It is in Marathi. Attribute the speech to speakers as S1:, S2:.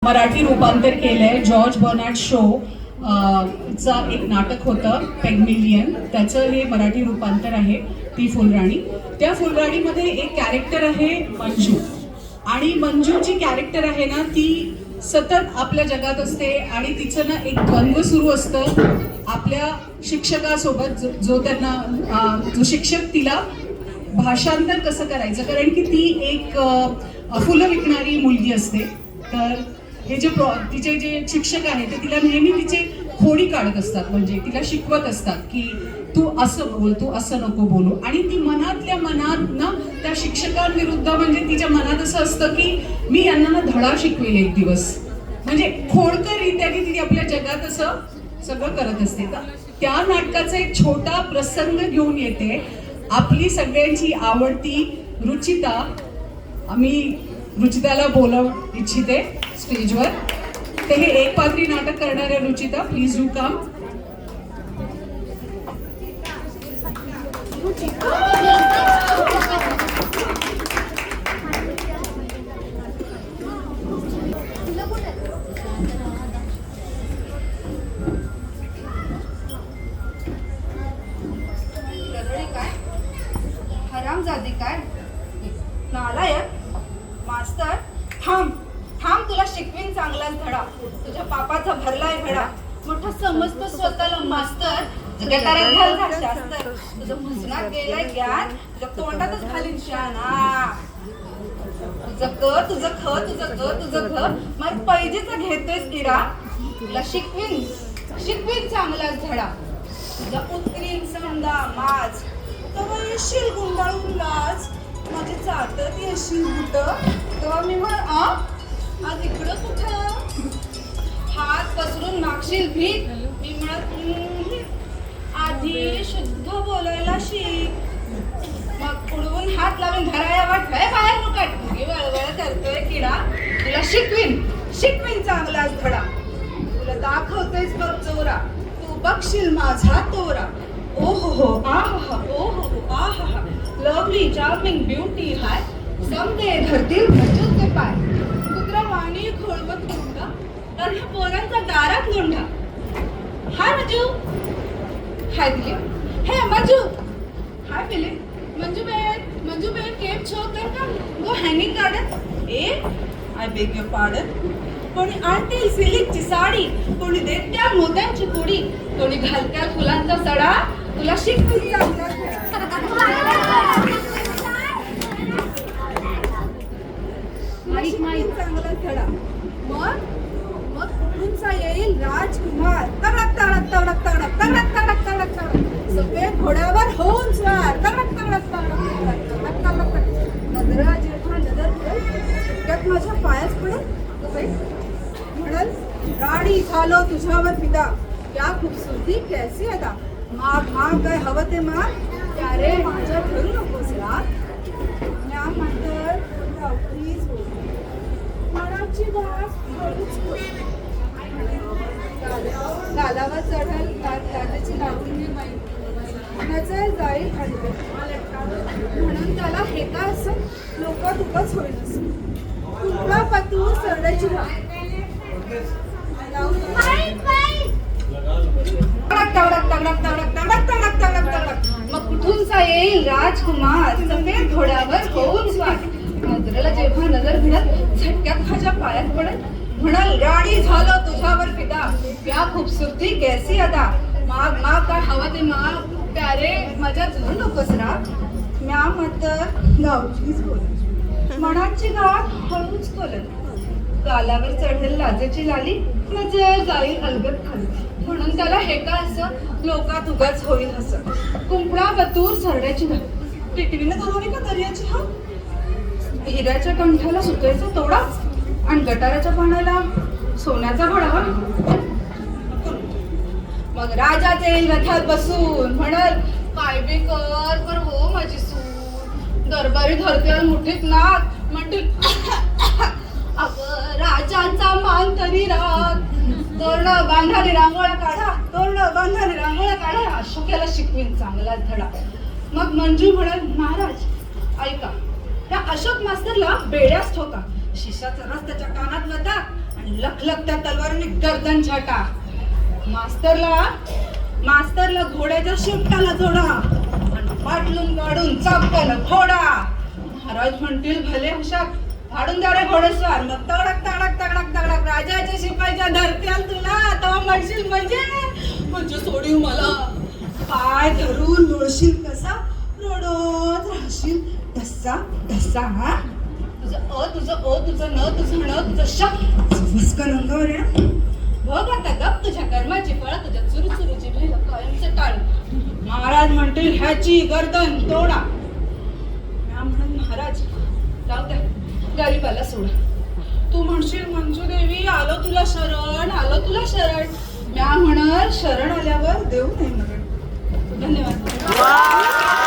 S1: मराठी रूपांतर केलंय. जॉर्ज बर्नार्ड शो चा एक नाटक होतं पेग्मिलियन, त्याचं हे मराठी रूपांतर आहे. ती फुलराणी. त्या फुलराणीमध्ये एक कॅरेक्टर आहे मंजू, आणि मंजू जी कॅरेक्टर आहे ना ती सतत आपल्या जगात असते आणि तिचं ना एक द्वंद्व सुरू असतं आपल्या शिक्षकासोबत, जो त्यांना जो शिक्षक तिला भाषांतर कसं करायचं, कारण की ती एक फुलं विकणारी मुलगी असते. तर हे जे तिचे जे शिक्षक आहेत ते तिला नेहमी तिचे खोडी काढत असतात, म्हणजे तिला शिकवत असतात की तू असं बोल, तू असं नको बोलू. आणि ती मनातल्या मनात ना त्या शिक्षकांविरुद्ध, म्हणजे तिच्या मनात असं असतं की मी यांना ना धडा शिकवेल एक दिवस, म्हणजे खोडकररित्या की ती आपल्या जगात असं सगळं करत असते. तर त्या नाटकाचा एक छोटा प्रसंग घेऊन येते आपली सगळ्यांची आवडती रुचिता. आम्ही रुचिताला बोलवू इच्छिते स्टेजवर. ते हे एक पात्री नाटक करणाऱ्या रुचिता, प्लीज डू कम.
S2: हरामजादी काय, नालायक मास्तर. थांब थांब, तुला शिकवीन चांगलाच धडा. तुझ्या पापाचा भरलाय घडा. मोठा समजतो स्वतःला मास्तर, गटारात घाल शास्त्र. तुझं भुजनात गेलाय ज्ञान, तुझ्या तोंडातच घालीन शाना. तुझं क तुझं ख तुझं क तुझं घ, मग पैजेचा घेतोयस किडा. तुला शिकवीन चांगलाच धडा. तुझा उत्क्रीन समजा माझ, तेव्हा येशील गुंडाळून लाज. माझी चाटत येशील बुट, तेव्हा मी आज इकडं कुठं. हात पसरून मागशील भीक, मी म्हणत आधी शुद्ध बोलायला शिक. मग पुढवून हात लावून धराया वाटलंय बाहेर मुकाट, मुगी वळवळ करतोय किडा. तुला शिकवीन चांगलाच धडा. तुला दाखवतेच बघ चोरा, तू बघशील माझा तोरा. ओ हो आहा, ओ हो आहा, लवली चार्मिंग ब्युटी हाय. समदे धरतील घरचूचे पाय. कुत्रा वाणी खोळवत मुंडा, तर ह्या पोरांचा दारात लोंढा. हाय Manju, hi Dilip. Hey Manju, hi Philip. Manju बेन केप छो कर का वो hanging garden. I beg your pardon. कोणी आणतील सिल्कची साडी, कोणी देत्या मोत्यांची पुडी, कोणी घालत्या फुलांचा सडा. तुला शिकवीन चांगला चांगला धडा. मग कुठूनचा येईल राजकुमार. तडक तडक तडक तडक तडक तडक तडक तडक, सफेद घोड्यावर होऊन स्वार. तडक तडक तडक तडक तडक तडक. नजरा जेव्हा नजर पडेल, त्यात माझ्या पायाच पडेल. म्हणल राणी झालो तुझ्यावर फिदा, क्या खूबसूरती कैसी अदा. माग काय हवं ते माग, त्यारे माझ्या घरू नकोस राग. म्या म्हणतर प्लीज हो, मनाची वास हळूच हो. गालावर चढल लाजेची लागून मी नजर जाईल हलवे. म्हणून त्याला हे काय असं लोक तुकच होईल असं. तुला पतू सरड्याची मग कुठूनचा येईल राजकुमार, सफेद घोड्यावर होऊन स्वार. नजरेला जेव्हा नजर भिडत, झटक्यात माझ्या पायात पडत. म्हणाल राणी झालो तुझ्यावर फिदा, क्या खूबसूरती कैसी अदा. माग काय हवा ते माग, प्यारे माझ्या झू नकोस राग. म्या म्हणतर गावचीच बोल, मनाची गाठ हळूच कोलत. गालावर चढेल लाजेची लाली, नजर जाईल अलगद खाली. म्हणून त्याला हे का असं लोकात उगाच होईल हसं. कुंपणा बतूर सरड्याची घाल, टिटवीनं धरावी का दर्याची हा. हिऱ्याच्या कंठाला सुतायचा तोडा, आणि गटाराच्या पाण्याला सोन्याचा घोडा. मग राजाचे येईल रथात बसून, म्हणल काय बी कर पर हो माझी सून. दरबारी धरते मुठीत नाक, म्हणतील अगं राजांचा मान तरी राग. तोरण बांधाने रांगोळ्या काढा, तोरण बांधाने रांगोळ्या काढा. अशोक्याला शिकवीन चांगलाच धडा. मग मंजू म्हणल महाराज ऐका, त्या अशोक मास्तरला बेड्यास ठोका. शिष्याचा रस त्याच्या कानात वता, आणि आणि लखलखत्या तलवारीने गर्दन छाटा. मास्तरला घोड्याच्या शेपटाला जोडा आणि पाटलून काढून चापकाला फोडा. महाराज म्हणतील भले हुशार, फाडून द्या रे घोडेस्वार. मग तगडक तगडक तगडक तगडक राजाच्या शिपाईच्या धरत्याल तुला. तेव्हा म्हणशील म्हणजे सोडीव मला. पाय धरून लोळशील कसा, रडत राहशील ढस्सा ढस्सा. हा तुझं तुझं न तुझं शक वस्कर अंगावर आहे. बघ आता गप तुझ्या कर्माची फळ तुझ्या चुरूचुरूची भेल कायमचं टाळ. महाराज म्हणतील ह्याची गर्दन तोडा. म्या म्हणून महाराज जाऊ द्या, गरीबाला सोडा. तू म्हणशील मंजूदेवी आलो तुला शरण. म्या म्हणल शरण आल्यावर देऊ नाही मरण. धन्यवाद.